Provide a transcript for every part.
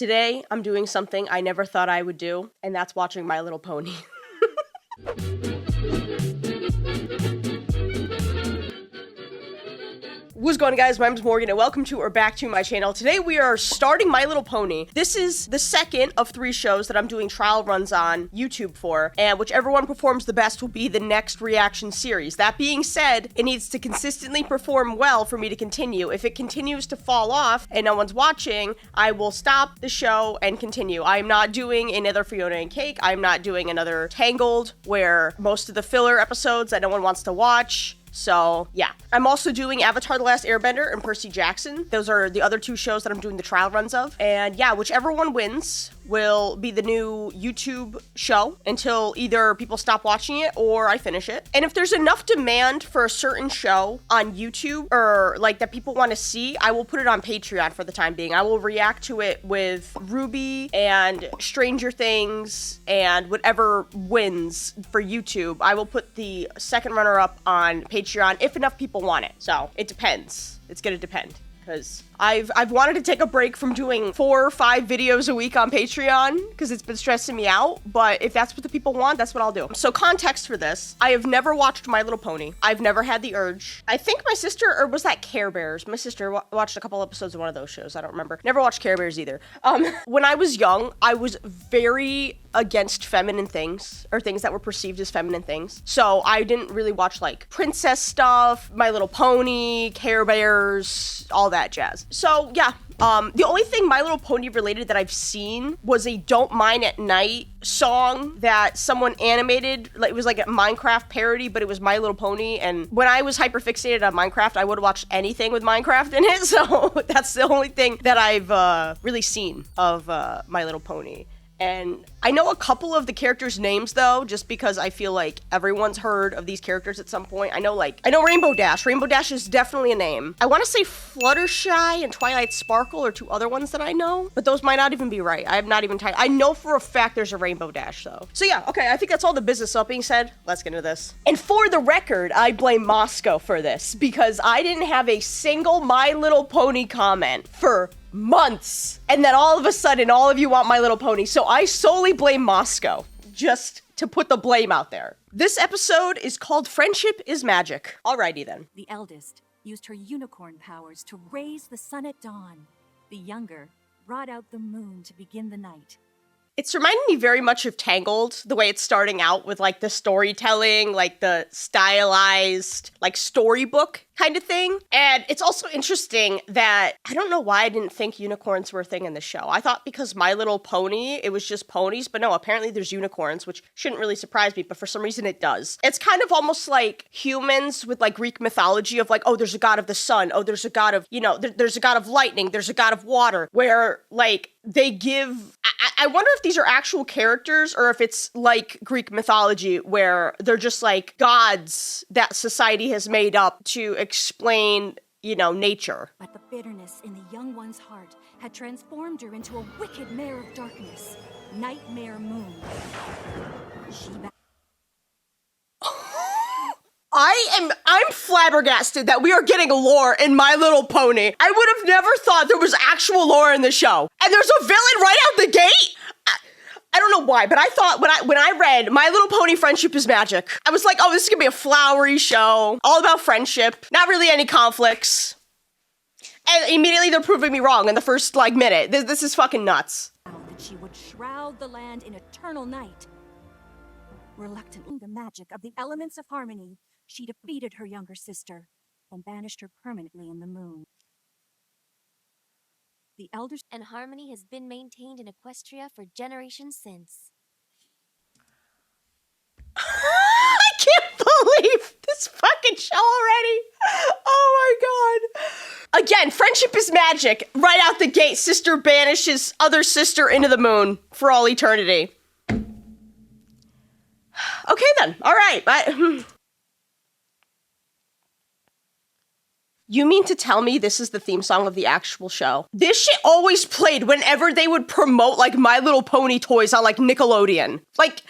Today, I'm doing something I never thought I would do, and that's watching My Little Pony. What's going on, guys? My name's Morgan, and welcome to or back to my channel. Today we are starting My Little Pony. This is the second of 3 shows that I'm doing trial runs on YouTube for, and whichever one performs the best will be the next reaction series. That being said, it needs to consistently perform well for me to continue. If it continues to fall off and no one's watching, I will stop the show and continue. I'm not doing another Fiona and Cake. I'm not doing another Tangled, where most of the filler episodes that no one wants to watch. So, yeah. I'm also doing Avatar: The Last Airbender and Percy Jackson. Those are the other 2 shows that I'm doing the trial runs of. And yeah, whichever one wins will be the new YouTube show until either people stop watching it or I finish it. And if there's enough demand for a certain show on YouTube or like that people want to see, I will put it on Patreon for the time being. I will react to it with Ruby and Stranger Things and whatever wins for YouTube. I will put the second runner-up on Patreon if enough people want it. So it depends. It's gonna depend. Because I've wanted to take a break from doing 4 or 5 videos a week on Patreon because it's been stressing me out, but if that's what the people want, that's what I'll do. So context for this, I have never watched My Little Pony. I've never had the urge. I think my sister, or was that Care Bears? My sister watched a couple episodes of one of those shows. I don't remember. Never watched Care Bears either. When I was young, I was very against feminine things, or things that were perceived as feminine things. So I didn't really watch like princess stuff, My Little Pony, Care Bears, all that jazz. So yeah, the only thing My Little Pony related that I've seen was a Don't Mine at Night song that someone animated. Like, it was like a Minecraft parody, but it was My Little Pony. And when I was hyper fixated on Minecraft, I would have watched anything with Minecraft in it. So that's the only thing that I've really seen of My Little Pony. And I know a couple of the characters' names, though, just because I feel like everyone's heard of these characters at some point. I know Rainbow Dash. Rainbow Dash is definitely a name. I want to say Fluttershy and Twilight Sparkle are 2 other ones that I know, but those might not even be right. I have not even typed. I know for a fact there's a Rainbow Dash, though. So yeah, okay, I think that's all the business. So being said, let's get into this. And for the record, I blame Moscow for this, because I didn't have a single My Little Pony comment for months, and then all of a sudden all of you want My Little Pony, so I solely blame Moscow, just to put the blame out there. This episode is called Friendship is Magic. Alrighty then. The eldest used her unicorn powers to raise the sun at dawn. The younger brought out the moon to begin the night. It's reminding me very much of Tangled, the way it's starting out with like the storytelling, like the stylized, like storybook kind of thing. And it's also interesting that I don't know why I didn't think unicorns were a thing in the show. I thought because My Little Pony, it was just ponies, but no, apparently there's unicorns, which shouldn't really surprise me, but for some reason it does. It's kind of almost like humans with like Greek mythology of like, oh, there's a god of the sun, oh, there's a god of, you know, there's a god of lightning, there's a god of water, where like they give, I wonder if these are actual characters or if it's like Greek mythology where they're just like gods that society has made up to explain, you know, nature. But the bitterness in the young one's heart had transformed her into a wicked mare of darkness, Nightmare Moon. I'm flabbergasted that we are getting lore in My Little Pony. I would have never thought there was actual lore in the show. And there's a villain right out the gate? I don't know why, but I thought when I read My Little Pony Friendship is Magic, I was like, oh, this is gonna be a flowery show, all about friendship, not really any conflicts. And immediately they're proving me wrong in the first, like, minute. This is fucking nuts. That she would shroud the land in eternal night. Reluctantly, the magic of the elements of harmony, she defeated her younger sister and banished her permanently in the moon. The elders and harmony has been maintained in Equestria for generations since. I can't believe this fucking show already. Oh my god. Again, friendship is magic. Right out the gate, sister banishes other sister into the moon for all eternity. Okay then, all right. You mean to tell me this is the theme song of the actual show? This shit always played whenever they would promote, like, My Little Pony toys on, like, Nickelodeon. Like,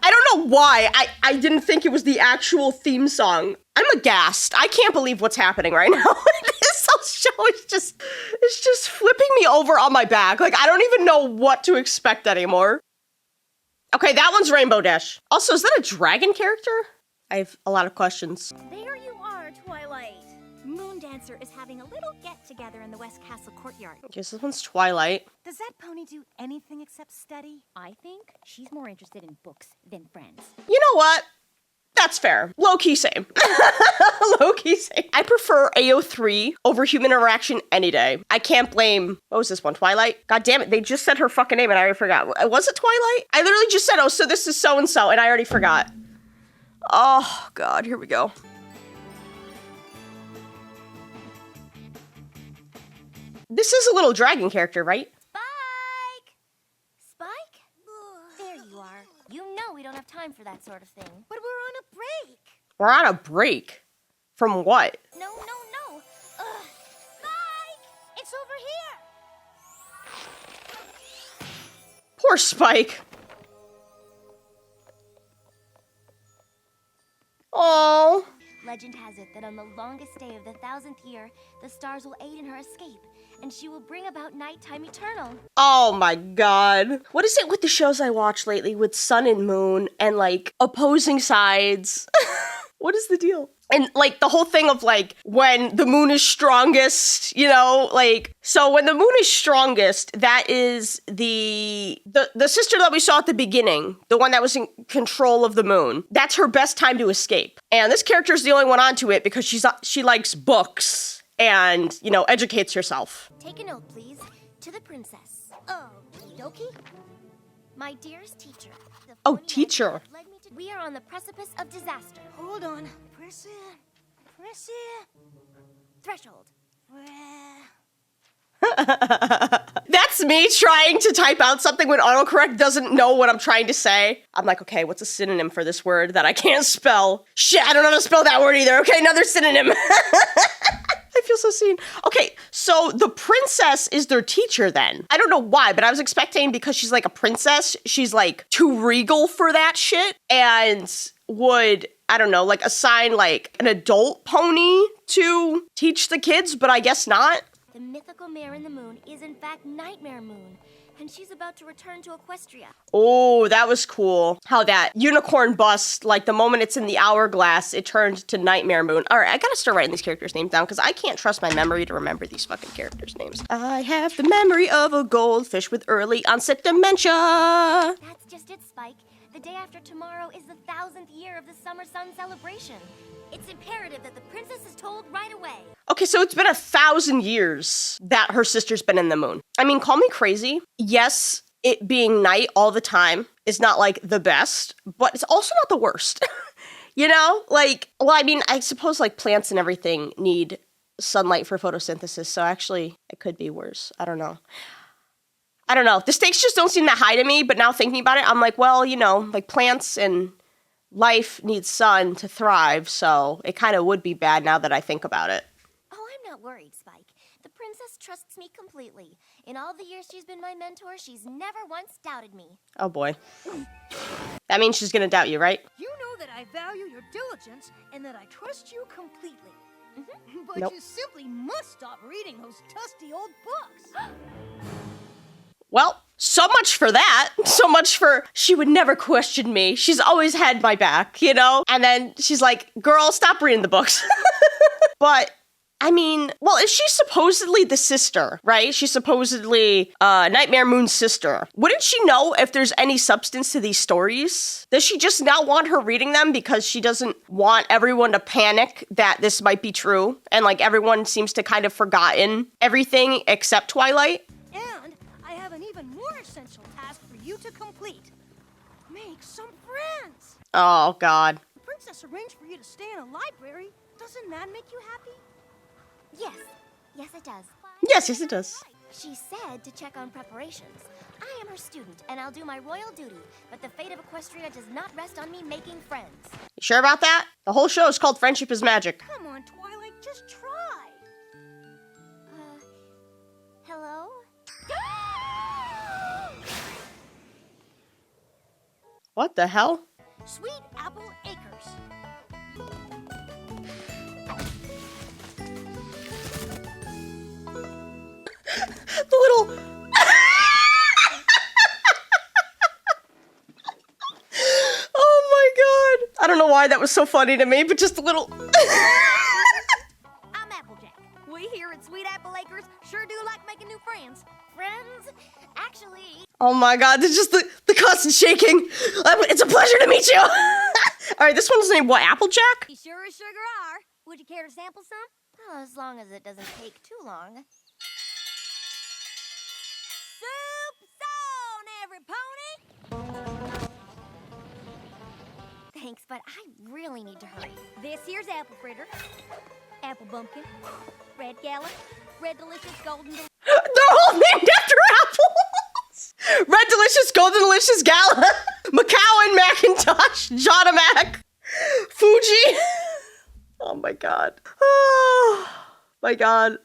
I don't know why I didn't think it was the actual theme song I'm aghast. I can't believe what's happening right now. This whole show is just flipping me over on my back. Like, I don't even know what to expect anymore. Okay, that one's Rainbow Dash. Also, is that a dragon character? I have a lot of questions. There you are, Twilight. Moondancer is having a little get-together in the West Castle courtyard. Okay, so this one's Twilight. Does that pony do anything except study? I think she's more interested in books than friends. You know what? That's fair. Low-key same. Low-key same. I prefer AO3 over human interaction any day. I can't blame... What was this one? Twilight? God damn it. They just said her fucking name and I already forgot. Was it Twilight? I literally just said, oh, so this is so-and-so, and I already forgot. Oh, God. Here we go. This is a little dragon character, right? Spike! Spike? There you are. You know we don't have time for that sort of thing. But we're on a break. We're on a break. From what? No. Spike! It's over here. Poor Spike. Oh. Legend has it that on the longest day of the 1000th year, the stars will aid in her escape, and she will bring about nighttime eternal. Oh my God. What is it with the shows I watch lately with sun and moon and like opposing sides? What is the deal? And like the whole thing of like when the moon is strongest, you know, like, so when the moon is strongest, that is the sister that we saw at the beginning, the one that was in control of the moon. That's her best time to escape. And this character is the only one onto it because she likes books and, you know, educates herself. Take a note, please. To the princess. Oh, Doki? My dearest teacher. the Oh, funny teacher. idea led me to- We are on the precipice of disaster. Hold on. Press it. Threshold. That's me trying to type out something when autocorrect doesn't know what I'm trying to say. I'm like, okay, what's a synonym for this word that I can't spell? Shit, I don't know how to spell that word either. Okay, another synonym. I feel so seen. Okay, so the princess is their teacher then. I don't know why, but I was expecting because she's like a princess, she's like too regal for that shit and would, I don't know, like assign like an adult pony to teach the kids, but I guess not. The mythical mare in the moon is in fact Nightmare Moon, and she's about to return to Equestria. Oh, that was cool. How that unicorn bust, like the moment it's in the hourglass, it turned to Nightmare Moon. All right, I gotta start writing these characters' names down because I can't trust my memory to remember these fucking characters' names. I have the memory of a goldfish with early onset dementia. That's just it, Spike. The day after tomorrow is the 1000th year of the Summer Sun celebration. It's imperative that the princess is told right away. Okay, so it's been 1,000 years that her sister's been in the moon. I mean, call me crazy. Yes, it being night all the time is not like the best, but it's also not the worst. You know, like, well, I mean, I suppose like plants and everything need sunlight for photosynthesis, so actually it could be worse. I don't know. The stakes just don't seem that high to me, but now thinking about it, I'm like, well, you know, like plants and life needs sun to thrive, so it kind of would be bad now that I think about it. Oh, I'm not worried, Spike. The princess trusts me completely. In all the years she's been my mentor, she's never once doubted me. Oh boy. That means she's gonna doubt you, right? You know that I value your diligence and that I trust you completely. But Nope. you simply must stop reading those dusty old books. Well, so much for that. So much for she would never question me. She's always had my back, you know? And then she's like, girl, stop reading the books. But, I mean, well, if she's supposedly the sister, right? She's supposedly Nightmare Moon's sister. Wouldn't she know if there's any substance to these stories? Does she just not want her reading them because she doesn't want everyone to panic that this might be true? And like everyone seems to kind of forgotten everything except Twilight? And I have an even more essential task for you to complete. Make some friends. Oh, God. The princess arranged for you to stay in a library. Doesn't that make you happy? Yes. Yes, it does. Yes, it does. She said to check on preparations. I am her student, and I'll do my royal duty, but the fate of Equestria does not rest on me making friends. You sure about that? The whole show is called Friendship is Magic. Come on, Twilight, just try. Hello? What the hell? Sweet Apple Acres. why that was so funny to me, but just a little. I'm Applejack. We here at Sweet Apple Acres sure do like making new friends. Friends? Actually, Oh my god, it's just the constant shaking. It's a pleasure to meet you. All right, this one's named what? Applejack? You sure as sugar are. Would you care to sample some? well, as long as it doesn't take too long. Soup's on, every pony! Thanks, but I really need to hurry. This here's apple fritter, apple bumpkin, red gala, red delicious, golden They're all named after apples. Red Delicious, Golden Delicious, Gala, McCowan, Macintosh, Johnamac, Fuji. Oh my god. Oh my god.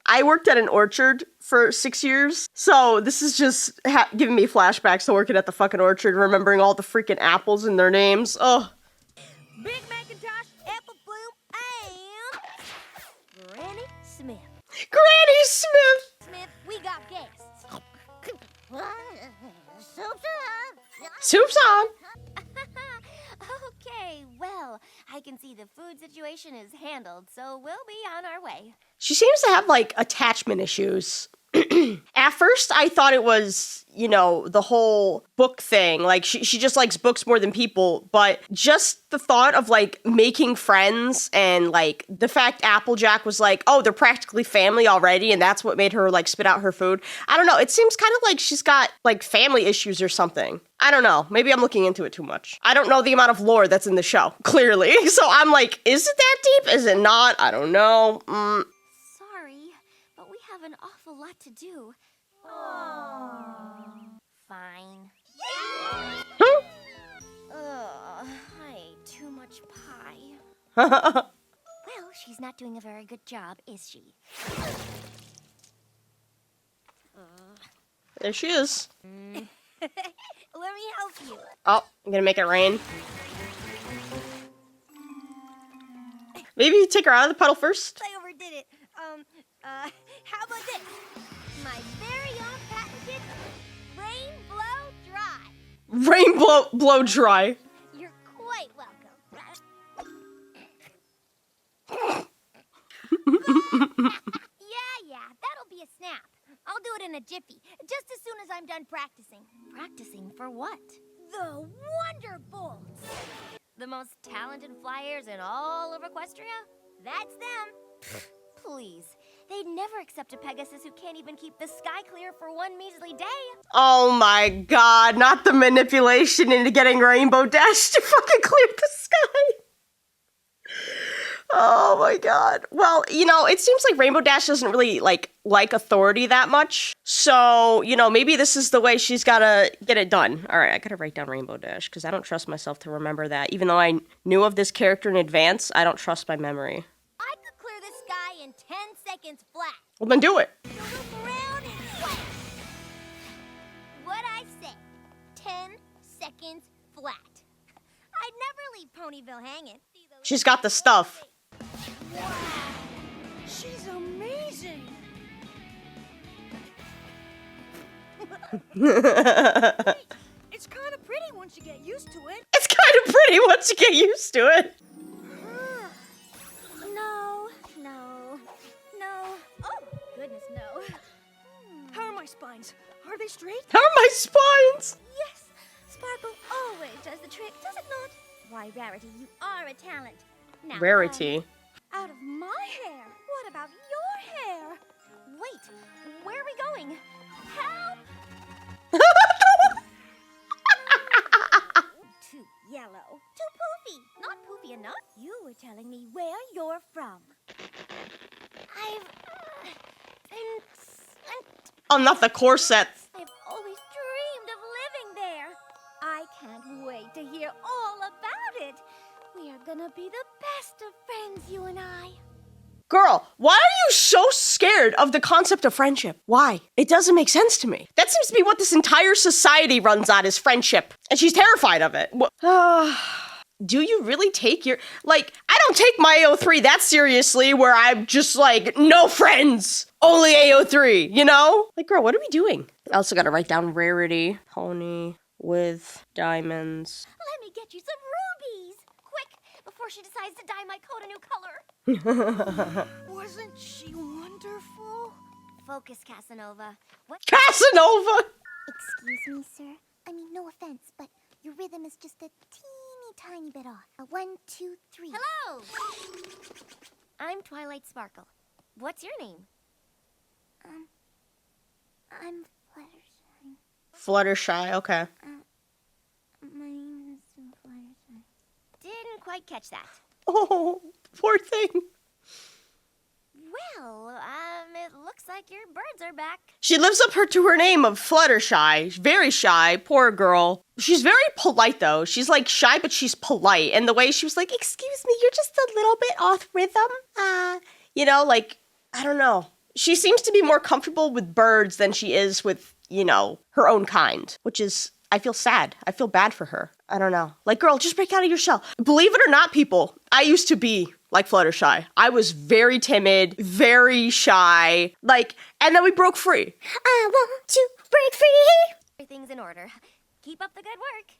I worked at an orchard for 6 years, so this is just giving me flashbacks to working at the fucking orchard, remembering all the freaking apples and their names. Oh. Big Macintosh, Apple Bloom, and Granny Smith. Granny Smith. Smith, we got guests. Soup's on. Okay, well, I can see the food situation is handled, so we'll be on our way. She seems to have, like, attachment issues. At first, I thought it was, you know, the whole book thing. Like, she just likes books more than people. But just the thought of, like, making friends and, like, the fact Applejack was like, oh, they're practically family already, and that's what made her, like, spit out her food. I don't know. It seems kind of like she's got, like, family issues or something. I don't know. Maybe I'm looking into it too much. I don't know the amount of lore that's in the show, clearly. So I'm like, is it that deep? Is it not? I don't know. Sorry, but we have an awful lot to do. Fine. Ugh, I ate too much pie. Well, she's not doing a very good job, is she? There she is. Let me help you. Oh, I'm gonna make it rain. Maybe take her out of the puddle first. I overdid it. How about this? My very own patented Rain Blow Dry. Rain blow dry. You're quite welcome. Yeah, that'll be a snap. I'll do it in a jiffy, just as soon as I'm done practicing. Practicing for what? The Wonderbolts! The most talented flyers in all of Equestria? That's them. Please, they'd never accept a Pegasus who can't even keep the sky clear for one measly day. Oh my god, not the manipulation into getting Rainbow Dash to fucking clear the sky. Oh my god. Well, you know, it seems like Rainbow Dash doesn't really, like authority that much. So, you know, maybe this is the way she's gotta get it done. Alright, I gotta write down Rainbow Dash, because I don't trust myself to remember that. Even though I knew of this character in advance, I don't trust my memory. I could clear the sky in 10 seconds flat. Well, then do it. Loop around and flat. What I say, 10 seconds flat. I'd never leave Ponyville hanging. She's got the stuff. Wow, she's amazing. It's kind of pretty once you get used to it. It's kind of pretty once you get used to it. No. Oh, goodness, no. How are my spines? Are they straight? How are my spines? Yes. Sparkle always does the trick, does it not? Why, Rarity, you are a talent. Now, Rarity. out of my hair. What about your hair? Wait, where are we going? Help! Too yellow. Too poofy. Not poofy enough. You were telling me where you're from. I've been sent. Oh, not the corset. I've always dreamed of living there. I can't wait to hear all about it. We are gonna be the best of friends, you and I. Girl, why are you so scared of the concept of friendship? Why? It doesn't make sense to me. That seems to be what this entire society runs on, is friendship. And she's terrified of it. Do you really take your... Like, I don't take my AO3 that seriously, where I'm just like, no friends, only AO3, you know? Like, girl, what are we doing? I also gotta write down Rarity, pony with diamonds. Let me get you some rubies. Quick, before she decides to dye my coat a new color. Wasn't she wonderful? Focus, Casanova. What? Casanova! Excuse me, sir. I mean, no offense, but your rhythm is just a teeny tiny bit off. 1, 2, 3. Hello! I'm Twilight Sparkle. What's your name? I'm Fluttershy. Fluttershy, okay. My name is Fluttershy. Didn't quite catch that. Oh, poor thing. Well, it looks like your birds are back. She lives up to her name of Fluttershy. Very shy, poor girl. She's very polite, though. She's, like, shy, but she's polite. And the way she was like, excuse me, you're just a little bit off rhythm. You know, like, I don't know. She seems to be more comfortable with birds than she is with, you know, her own kind. Which is, I feel sad. I feel bad for her. I don't know. Like, girl, just break out of your shell. Believe it or not, people, I used to be like Fluttershy. I was very timid, very shy, like, and then we broke free. I want to break free. Everything's in order. Keep up the good work.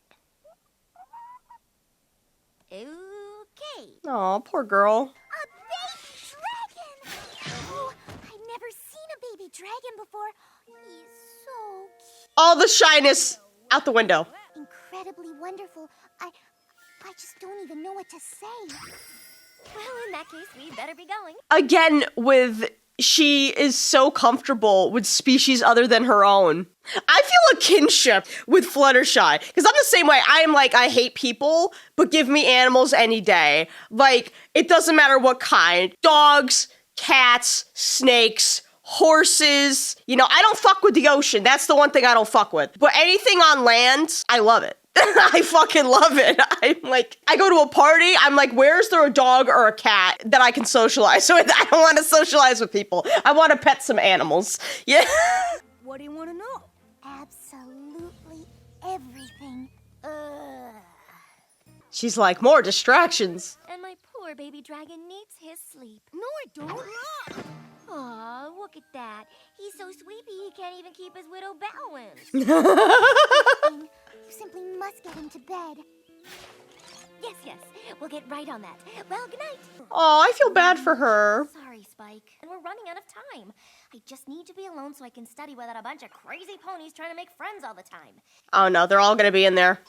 Okay. Aw, poor girl. A baby dragon! Oh, I've never seen a baby dragon before. He's so cute. All the shyness out the window. Incredibly wonderful. I just don't even know what to say. Well, in that case, we better be going. Again, with she is so comfortable with species other than her own. I feel a kinship with Fluttershy, because I'm the same way. I am like, I hate people, but give me animals any day. Like, it doesn't matter what kind. Dogs, cats, snakes, horses. You know, I don't fuck with the ocean. That's the one thing I don't fuck with. But anything on land, I love it. I fucking love it. I'm like, I go to a party, I'm like, where's there a dog or a cat that I can socialize with? I don't want to socialize with people. I want to pet some animals. Yeah. What do you want to know? Absolutely everything. She's like, more distractions. And my poor baby dragon needs his sleep. No, I don't. Aw, look at that. He's so sleepy he can't even keep his widow balance. You simply must get him to bed. Yes, we'll get right on that. Well, good night. Oh, I feel bad for her. Sorry, Spike. And we're running out of time. I just need to be alone so I can study without a bunch of crazy ponies trying to make friends all the time. Oh no, they're all gonna be in there.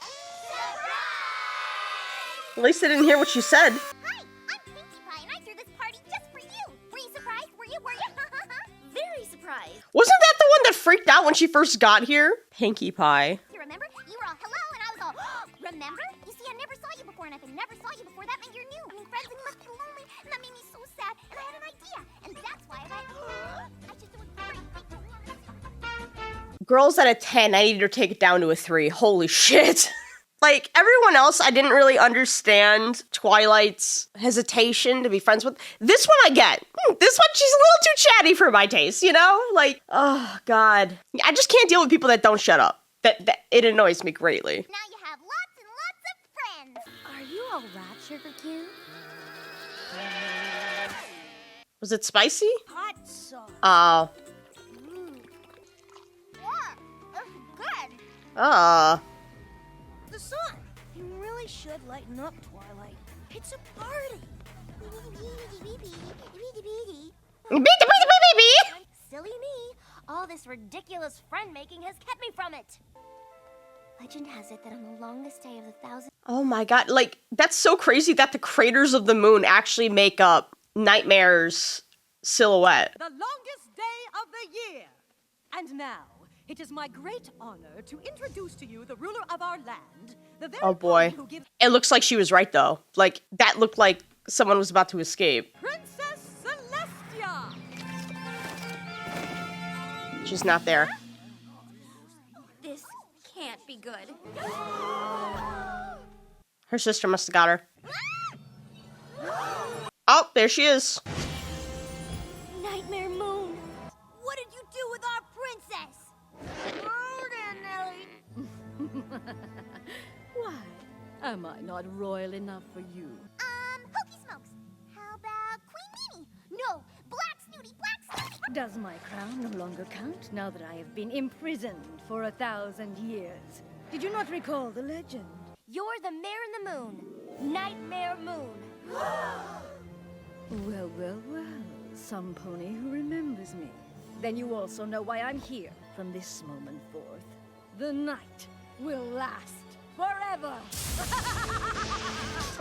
At least they didn't hear what she said. Hi, I'm Pinkie Pie, and I threw this party just for you. Were you surprised? Were you? Very surprised. Wasn't that the one that freaked out when she first got here? Pinkie Pie. You remember? You were all hello, and I was all, remember? You see, I never saw you before, and if I never saw you before, that meant you're new. I mean, friends, and you must be lonely, and that made me so sad, and I had an idea, and that's why I just it was great. Girls at a 10, I needed to take it down to a 3. Holy shit. Like, everyone else, I didn't really understand Twilight's hesitation to be friends with. This one I get. This one, she's a little too chatty for my taste, you know? Like, oh, God. I just can't deal with people that don't shut up. That it annoys me greatly. Now you have lots and lots of friends. Are you all right, Sugar Cube? Was it spicy? Hot sauce. Oh. Yeah, good. The sun. You really should lighten up, Twilight. It's a party. Silly me. All this ridiculous friend-making has kept me from it. Legend has it that on the longest day of the 1,000... Oh my God. Like, that's so crazy that the craters of the moon actually make up Nightmare's silhouette. The longest day of the year. And now, it is my great honor to introduce to you the ruler of our land, the very Oh boy. one who gives It looks like she was right, though. Like, that looked like someone was about to escape. Princess Celestia. She's not there. This can't be good. Her sister must have got her. Oh, there she is. Nightmare Moon. What did you do with our princess? Why, am I not royal enough for you? Hokey smokes. How about Queen Mimi? No, Black Snooty, Black Snooty. Does my crown no longer count now that I have been imprisoned for 1,000 years? Did you not recall the legend? You're the Mare in the Moon. Nightmare Moon. Well, well, well. Some pony who remembers me. Then you also know why I'm here from this moment forth. The night will last forever.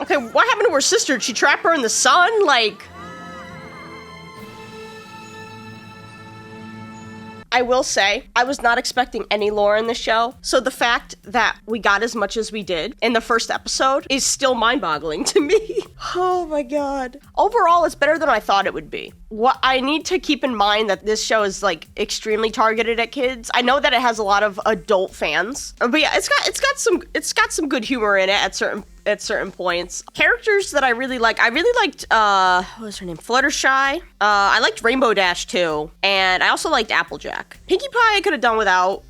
Okay, what happened to her sister? Did she trap her in the sun? Like... I will say, I was not expecting any lore in the show, so the fact that we got as much as we did in the first episode is still mind-boggling to me. Oh my god. Overall, it's better than I thought it would be. What I need to keep in mind that this show is like extremely targeted at kids. I know that it has a lot of adult fans, but yeah, it's got some good humor in it at certain points. Characters that I really liked, what was her name? Fluttershy. I liked Rainbow Dash too, and I also liked Applejack. Pinkie Pie I could have done without.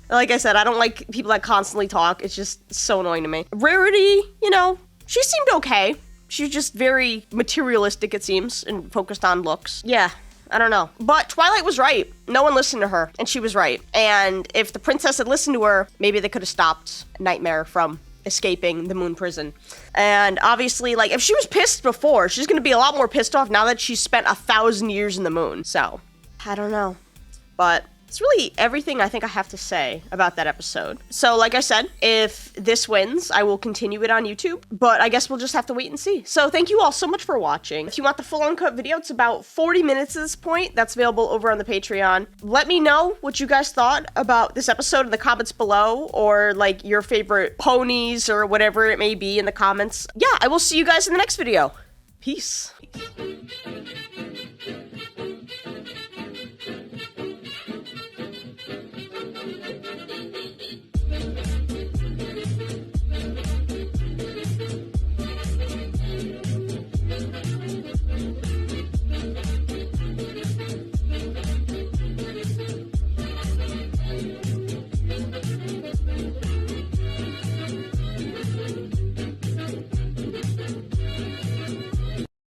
Like I said, I don't like people that constantly talk. It's just so annoying to me. Rarity, you know, she seemed okay. She's just very materialistic, it seems, and focused on looks. Yeah, I don't know. But Twilight was right. No one listened to her, and she was right. And if the princess had listened to her, maybe they could have stopped Nightmare from escaping the moon prison. And obviously, like, if she was pissed before, she's gonna be a lot more pissed off now that she's spent 1,000 years in the moon. So, I don't know. But it's really everything I think I have to say about that episode. So, like I said, if this wins, I will continue it on YouTube, but I guess we'll just have to wait and see. So, thank you all so much for watching. If you want the full uncut video, it's about 40 minutes at this point. That's available over on the Patreon. Let me know what you guys thought about this episode in the comments below, or like your favorite ponies or whatever it may be in the comments. Yeah, I will see you guys in the next video. Peace.